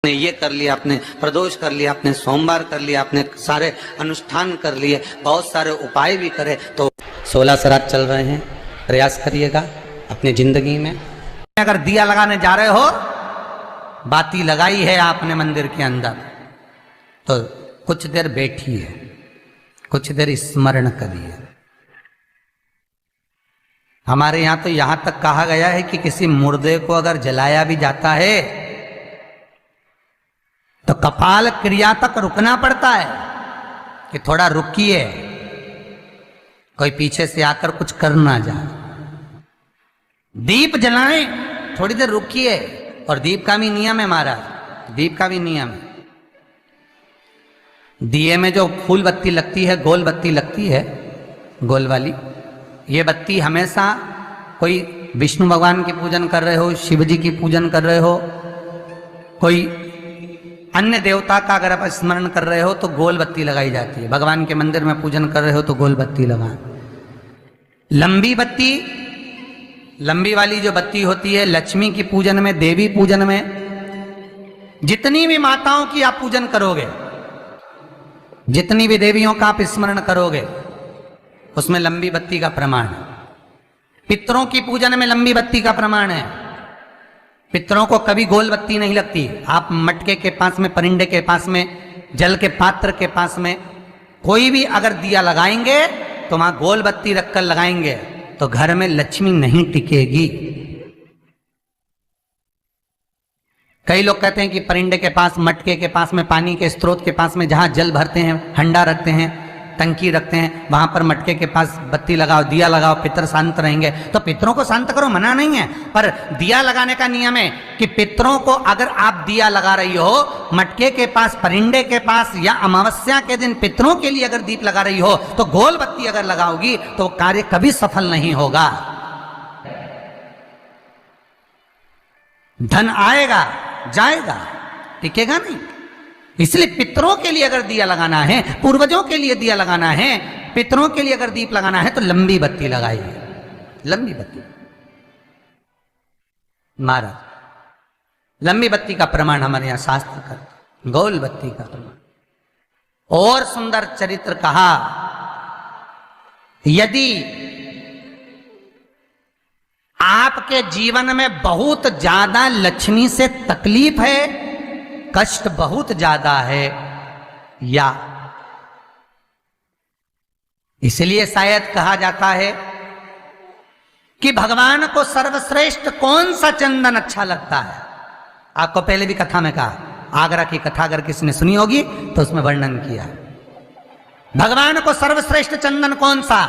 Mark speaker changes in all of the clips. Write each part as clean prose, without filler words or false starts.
Speaker 1: आपने ये कर लिया, आपने प्रदोष कर लिया, आपने सोमवार कर लिया, आपने सारे अनुष्ठान कर लिए, बहुत सारे उपाय भी करे, तो 16 श्राद्ध चल रहे हैं, प्रयास करिएगा अपनी जिंदगी में। अगर दिया लगाने जा रहे हो, बाती लगाई है आपने मंदिर के अंदर, तो कुछ देर बैठिए, कुछ देर स्मरण करिए। हमारे यहां तो यहां तक कहा गया है कि किसी मुर्दे को अगर जलाया भी जाता है तो कपाल क्रिया तक रुकना पड़ता है कि थोड़ा रुकिए, कोई पीछे से आकर कुछ कर ना जाए। दीप जलाएं, थोड़ी देर रुकिए। और दीप का भी नियम है महाराज, दीप का भी नियम है। दिए में जो फूल बत्ती लगती है, गोल बत्ती लगती है, गोल वाली, ये बत्ती हमेशा कोई विष्णु भगवान की पूजन कर रहे हो, शिव जी की पूजन कर रहे हो, कोई अन्य देवता का अगर आप स्मरण कर रहे हो तो गोल बत्ती लगाई जाती है। भगवान के मंदिर में पूजन कर रहे हो तो गोल बत्ती लगाएं। लंबी बत्ती, लंबी वाली जो बत्ती होती है, लक्ष्मी की पूजन में, देवी पूजन में, जितनी भी माताओं की आप पूजन करोगे, जितनी भी देवियों का आप स्मरण करोगे, उसमें लंबी बत्ती का प्रमाण है। पितरों की पूजन में लंबी बत्ती का प्रमाण है। पितरों को कभी गोल बत्ती नहीं लगती। आप मटके के पास में, परिंदे के पास में, जल के पात्र के पास में कोई भी अगर दिया लगाएंगे तो वहां गोल बत्ती रखकर लगाएंगे तो घर में लक्ष्मी नहीं टिकेगी। कई लोग कहते हैं कि परिंदे के पास, मटके के पास में, पानी के स्रोत के पास में जहां जल भरते हैं, हंडा रखते हैं, टंकी रखते हैं, वहां पर मटके के पास बत्ती लगाओ, दिया लगाओ, पितर शांत रहेंगे। तो पितरों को शांत करो, मना नहीं है, पर दिया लगाने का नियम है कि पितरों को अगर आप दिया लगा रही हो मटके के पास, परिंदे के पास, या अमावस्या के दिन पितरों के लिए अगर दीप लगा रही हो तो गोल बत्ती अगर लगाओगी तो कार्य कभी सफल नहीं होगा। धन आएगा जाएगा, टिकेगा नहीं। इसलिए पितरों के लिए अगर दिया लगाना है, पूर्वजों के लिए दिया लगाना है, पितरों के लिए अगर दीप लगाना है तो लंबी बत्ती लगाइए, लंबी बत्ती। महाराज, लंबी बत्ती का प्रमाण हमारे यहां शास्त्र करते, गोल बत्ती का प्रमाण। और सुंदर चरित्र कहा, यदि आपके जीवन में बहुत ज्यादा लक्ष्मी से तकलीफ है, कष्ट बहुत ज्यादा है, या इसलिए शायद कहा जाता है कि भगवान को सर्वश्रेष्ठ कौन सा चंदन अच्छा लगता है। आपको पहले भी कथा में कहा, आगरा की कथा अगर किसी ने सुनी होगी तो उसमें वर्णन किया। भगवान को सर्वश्रेष्ठ चंदन कौन सा,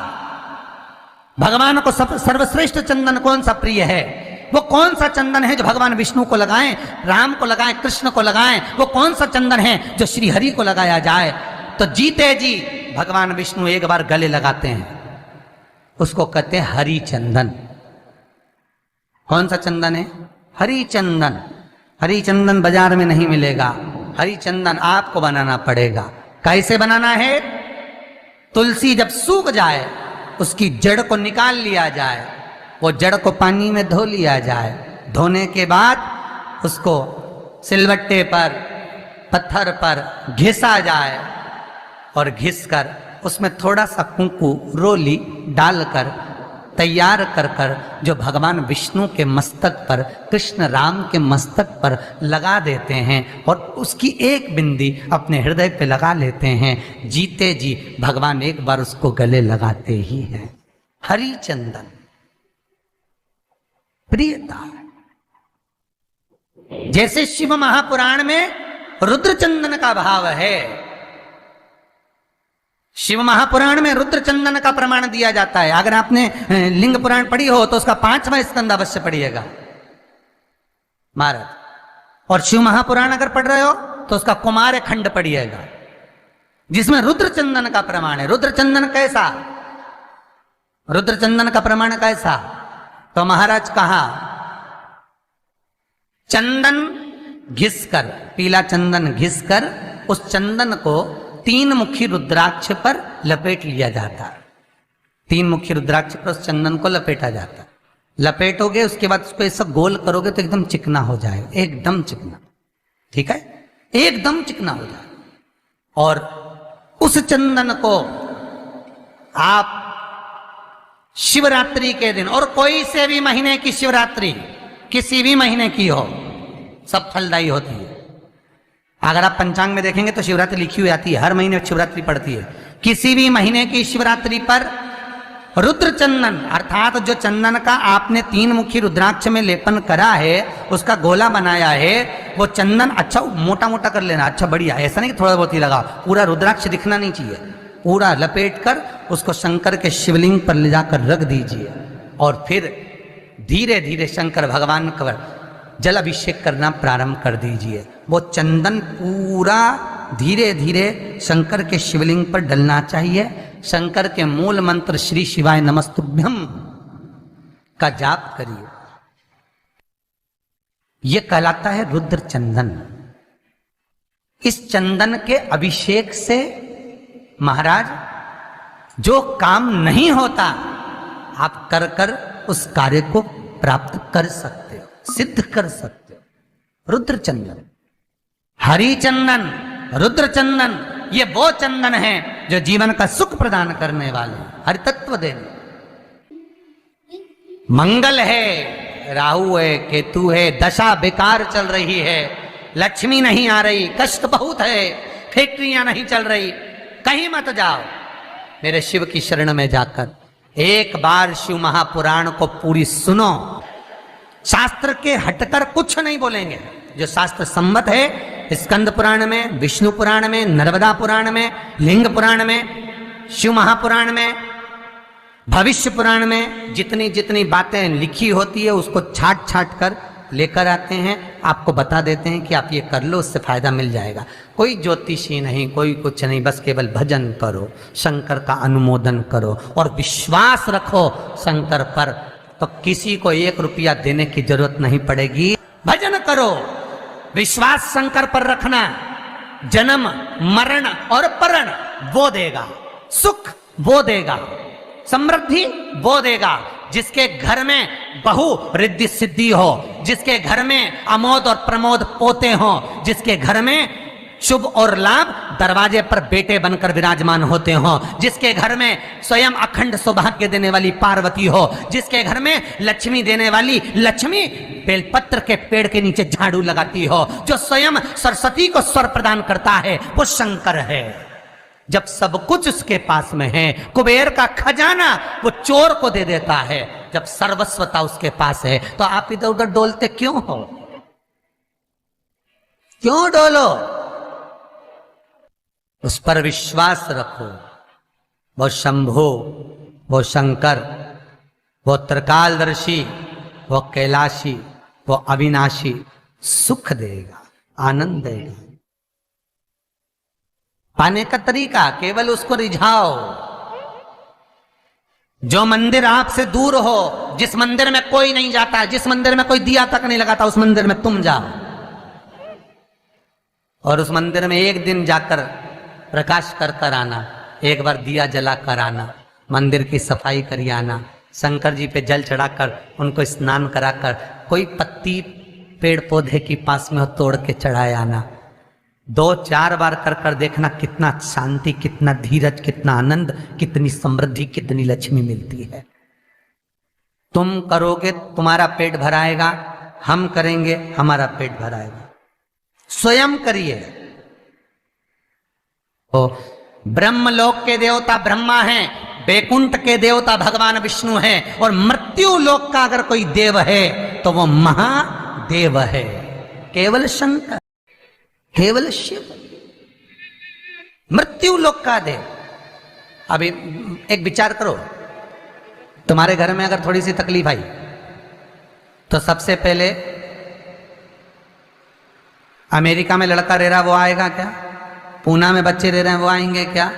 Speaker 1: भगवान को सर्वश्रेष्ठ चंदन कौन सा प्रिय है, वो कौन सा चंदन है जो भगवान विष्णु को लगाएं, राम को लगाएं, कृष्ण को लगाएं, वो कौन सा चंदन है जो श्री हरि को लगाया जाए। तो जीते जी भगवान विष्णु एक बार गले लगाते हैं, उसको कहते हैं हरि चंदन। कौन सा चंदन है? हरि चंदन। हरि चंदन बाजार में नहीं मिलेगा, हरि चंदन आपको बनाना पड़ेगा। कैसे बनाना है? तुलसी जब सूख जाए उसकी जड़ को निकाल लिया जाए, वो जड़ को पानी में धो लिया जाए, धोने के बाद उसको सिलवट्टे पर, पत्थर पर घिसा जाए, और घिसकर उसमें थोड़ा सा कुंकू, रोली डालकर तैयार कर कर जो भगवान विष्णु के मस्तक पर, कृष्ण राम के मस्तक पर लगा देते हैं और उसकी एक बिंदी अपने हृदय पे लगा लेते हैं। जीते जी भगवान एक बार उसको गले लगाते ही हैं। हरि चंदन प्रियता। जैसे शिव महापुराण में रुद्र चंदन का भाव है, शिव महापुराण में रुद्र चंदन का प्रमाण दिया जाता है। अगर आपने लिंग पुराण पढ़ी हो तो उसका 5वां स्कंद अवश्य पढ़िएगा महाराज, और शिव महापुराण अगर पढ़ रहे हो तो उसका कुमार खंड पढ़िएगा, जिसमें रुद्र चंदन का प्रमाण है। रुद्र चंदन कैसा, रुद्र चंदन का प्रमाण कैसा? तो महाराज कहा, चंदन घिसकर, पीला चंदन घिसकर उस चंदन को 3 मुखी रुद्राक्ष पर लपेट लिया जाता। 3 मुखी रुद्राक्ष पर उस चंदन को लपेटा जाता। लपेटोगे उसके बाद उसको ऐसा गोल करोगे तो एकदम चिकना हो जाएगा, एकदम चिकना। ठीक है, एकदम चिकना हो जाए। और उस चंदन को आप शिवरात्रि के दिन, और कोई से भी महीने की शिवरात्रि, किसी भी महीने की हो, सब फलदायी होती है। अगर आप पंचांग में देखेंगे तो शिवरात्रि लिखी हुई आती है, हर महीने शिवरात्रि पड़ती है। किसी भी महीने की शिवरात्रि पर रुद्र चंदन, अर्थात जो चंदन का आपने 3 मुखी रुद्राक्ष में लेपन करा है, उसका गोला बनाया है, वो चंदन अच्छा मोटा मोटा कर लेना, अच्छा बढ़िया, ऐसा नहीं कि थोड़ा बहुत ही लगा, पूरा रुद्राक्ष दिखना नहीं चाहिए, पूरा लपेट कर उसको शंकर के शिवलिंग पर ले जाकर रख दीजिए। और फिर धीरे धीरे शंकर भगवान का जल अभिषेक करना प्रारंभ कर दीजिए। वो चंदन पूरा धीरे धीरे शंकर के शिवलिंग पर डलना चाहिए। शंकर के मूल मंत्र श्री शिवाय नमस्तुभ्यम का जाप करिए। यह कहलाता है रुद्र चंदन। इस चंदन के अभिषेक से महाराज जो काम नहीं होता, आप कर कर उस कार्य को प्राप्त कर सकते हो, सिद्ध कर सकते हो। रुद्र चंदन, हरि चंदन, रुद्र चंदन, ये वो चंदन है जो जीवन का सुख प्रदान करने वाले, हरि तत्व देने। मंगल है, राहु है, केतु है, दशा बेकार चल रही है, लक्ष्मी नहीं आ रही, कष्ट बहुत है, फैक्ट्रियां नहीं चल रही, कहीं मत जाओ, मेरे शिव की शरण में जाकर एक बार शिव महापुराण को पूरी सुनो। शास्त्र के हटकर कुछ नहीं बोलेंगे, जो शास्त्र सम्मत है, स्कंद पुराण में, विष्णु पुराण में, नर्मदा पुराण में, लिंग पुराण में, शिव महापुराण में, भविष्य पुराण में जितनी जितनी बातें लिखी होती है उसको छाट छाट कर लेकर आते हैं, आपको बता देते हैं कि आप ये कर लो, उससे फायदा मिल जाएगा। कोई ज्योतिषी नहीं, कोई कुछ नहीं, बस केवल भजन करो, शंकर का अनुमोदन करो और विश्वास रखो शंकर पर, तो किसी को 1 रुपया देने की जरूरत नहीं पड़ेगी। भजन करो, विश्वास शंकर पर रखना, जन्म मरण और परण वो देगा, सुख वो देगा, समृद्धि वो देगा। जिसके घर में बहु रिद्धि सिद्धि हो, जिसके घर में अमोद और प्रमोद पोते हो, जिसके घर में शुभ और लाभ दरवाजे पर बेटे बनकर विराजमान होते हो, जिसके घर में स्वयं अखंड सौभाग्य देने वाली पार्वती हो, जिसके घर में लक्ष्मी देने वाली लक्ष्मी बेलपत्र के पेड़ के नीचे झाड़ू लगाती हो, जो स्वयं सरस्वती को स्वर प्रदान करता है, वो शंकर है। जब सब कुछ उसके पास में है, कुबेर का खजाना वो चोर को दे देता है, जब सर्वस्वता उसके पास है, तो आप इधर उधर डोलते क्यों हो? क्यों डोलो? उस पर विश्वास रखो। वो शंभु, वो शंकर, वो त्रिकालदर्शी, वो कैलाशी, वो अविनाशी सुख देगा, आनंद देगा। पाने का तरीका केवल उसको रिझाओ। जो मंदिर आपसे दूर हो, जिस मंदिर में कोई नहीं जाता, जिस मंदिर में कोई दिया तक नहीं लगाता, उस मंदिर में तुम जाओ और उस मंदिर में एक दिन जाकर प्रकाश कर कर आना, एक बार दिया जला कर आना, मंदिर की सफाई करिए आना, शंकर जी पे जल चढ़ाकर उनको स्नान कराकर कोई पत्ती पेड़ पौधे के पास में हो तोड़ के चढ़ाए आना। 2-4 बार कर कर देखना कितना शांति, कितना धीरज, कितना आनंद, कितनी समृद्धि, कितनी लक्ष्मी मिलती है। तुम करोगे तुम्हारा पेट भराएगा, हम करेंगे हमारा पेट भराएगा। स्वयं करिए। तो ब्रह्मलोक के देवता ब्रह्मा हैं, बैकुंठ के देवता भगवान विष्णु हैं, और मृत्यु लोक का अगर कोई देव है तो वो महादेव है, केवल शंकर, केवल शिव, मृत्यु लोक का देव। अभी एक विचार करो, तुम्हारे घर में अगर थोड़ी सी तकलीफ आई तो सबसे पहले अमेरिका में लड़का रह रहा वो आएगा क्या? पूना में बच्चे रह रहे हैं वो आएंगे क्या?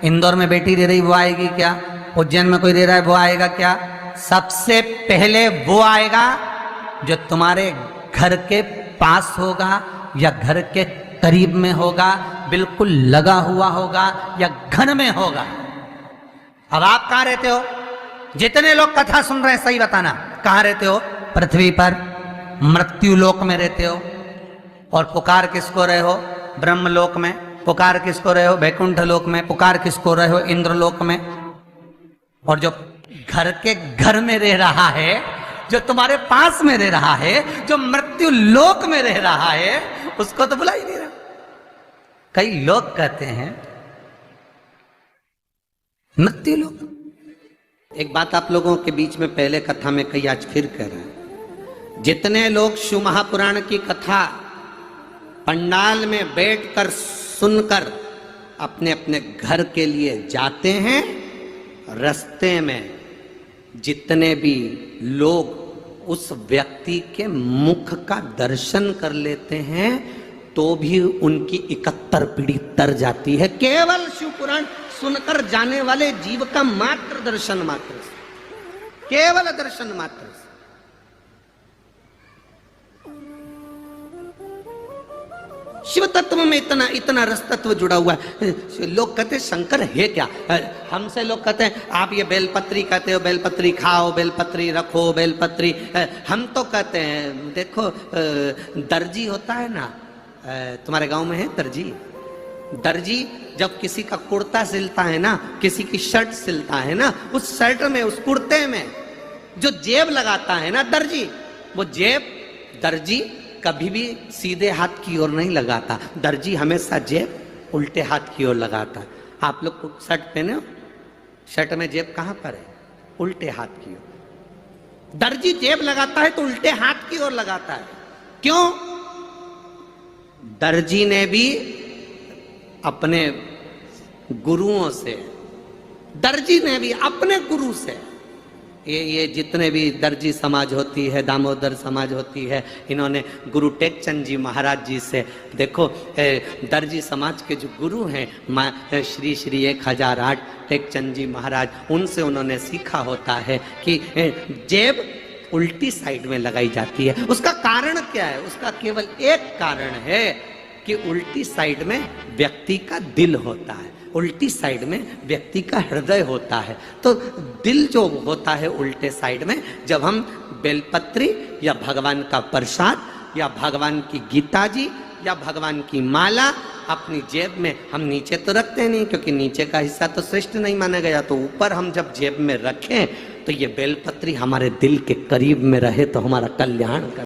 Speaker 1: इंदौर में बेटी रह रही वो आएगी क्या? उज्जैन में कोई रह रहा है वो आएगा क्या? सबसे पहले वो आएगा जो तुम्हारे घर के पास होगा या घर के करीब में होगा, बिल्कुल लगा हुआ होगा या घर में होगा। अब आप कहां रहते हो? जितने लोग कथा सुन रहे हैं सही बताना, कहां रहते हो? पृथ्वी पर, मृत्यु लोक में रहते हो। और पुकार किसको रहे हो? ब्रह्मलोक में। पुकार किसको रहे हो? वैकुंठ लोक में। पुकार किसको रहे हो? इंद्रलोक में। और जो घर के घर में रह रहा है, जो तुम्हारे पास में रह रहा है, जो मृत्यु लोक में रह रहा है, उसको तो बुला ही नहीं रहा। कई लोग कहते हैं मृत्यु लोक। एक बात आप लोगों के बीच में पहले कथा में कही, आज फिर कह रहे हैं। जितने लोग शिव महापुराण की कथा पंडाल में बैठकर सुनकर अपने अपने घर के लिए जाते हैं, रास्ते में जितने भी लोग उस व्यक्ति के मुख का दर्शन कर लेते हैं, तो भी उनकी 71 पीढ़ी तर जाती है, केवल शिव पुराण सुनकर जाने वाले जीव का मात्र दर्शन मात्र से, केवल दर्शन मात्र से। शिव तत्व में इतना इतना रस तत्व जुड़ा हुआ है। लोग कहते हैं शंकर है क्या? हमसे लोग कहते हैं आप ये बेलपत्री कहते हो, बेलपत्री खाओ, बेलपत्री रखो, बेलपत्री। हम तो कहते हैं देखो, दर्जी होता है ना, तुम्हारे गांव में है दर्जी? दर्जी जब किसी का कुर्ता सिलता है ना, किसी की शर्ट सिलता है ना, उस शर्ट में, उस कुर्ते में जो जेब लगाता है ना दर्जी, वो जेब दर्जी कभी भी सीधे हाथ की ओर नहीं लगाता। दर्जी हमेशा जेब उल्टे हाथ की ओर लगाता। आप लोग को शर्ट पहने हो, शर्ट में जेब कहां पर है? उल्टे हाथ की ओर। दर्जी जेब लगाता है तो उल्टे हाथ की ओर लगाता है। क्यों? दर्जी ने भी अपने गुरुओं से, दर्जी ने भी अपने गुरु से, ये जितने भी दर्जी समाज होती है, दामोदर समाज होती है, इन्होंने गुरु टेकचंद जी महाराज जी से, देखो दर्जी समाज के जो गुरु हैं श्री श्री 1008 टेकचंद जी महाराज, उनसे उन्होंने सीखा होता है कि जेब उल्टी साइड में लगाई जाती है। उसका कारण क्या है? उसका केवल एक कारण है कि उल्टी साइड में व्यक्ति का दिल होता है, उल्टी साइड में व्यक्ति का हृदय होता है। तो दिल जो होता है उल्टे साइड में, जब हम बेलपत्री या भगवान का प्रसाद या भगवान की गीता जी या भगवान की माला अपनी जेब में, हम नीचे तो रखते नहीं क्योंकि नीचे का हिस्सा तो श्रेष्ठ नहीं माना गया, तो ऊपर हम जब जेब में रखें तो ये बेलपत्री हमारे दिल के करीब में रहे तो हमारा कल्याण कर